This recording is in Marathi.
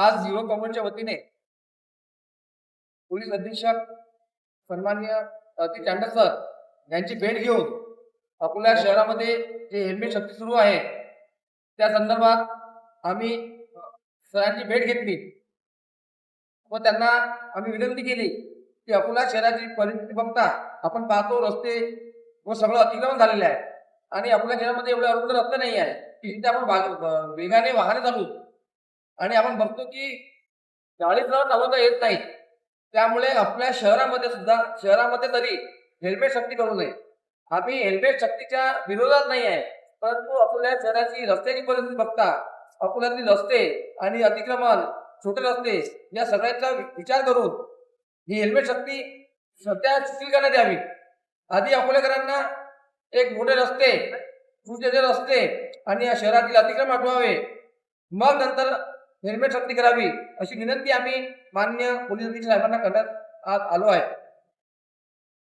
आज युवक काँग्रेसच्या वतीने पोलीस अधीक्षक सन्माननीय अतिश चांडक सर यांची भेट घेऊन अकोला शहरामध्ये जे हेल्मेट सक्ती सुरू आहे त्या संदर्भात आम्ही सरांची भेट घेतली व त्यांना आम्ही विनंती केली की अकोला शहराची परिस्थिती बघता आपण पाहतो रस्ते व सगळं अतिक्रमण झालेलं आहे आणि अकोला शहरामध्ये एवढे अरुंद रस्ते नाही आहे की तिथे आपण वेगाने वाहने चालू आणि आपण बघतो की 40 चालवता येत नाही. त्यामुळे आपल्या शहरामध्ये तरी हेल्मेट सक्ती करू नये. आम्ही हेल्मेट सक्तीच्या विरोधात नाही आहे, परंतु आपल्या शहराची रस्त्याची परिस्थिती बघता अकोल्यातील रस्ते आणि अतिक्रमण छोटे रस्ते या सगळ्याचा विचार करून ही हेल्मेट सक्ती सध्या शिथिल करण्यात यावी. आधी अकोलेकरांना एक मोठे रस्ते सुसज्ज रस्ते आणि या शहरातील अतिक्रमण हटवावे, मग नंतर हेल्मेट सक्ती करावी अशी विनंती आम्ही माननीय पोलीस अधीक्षक साहेबांना करण्यात आलो आहे.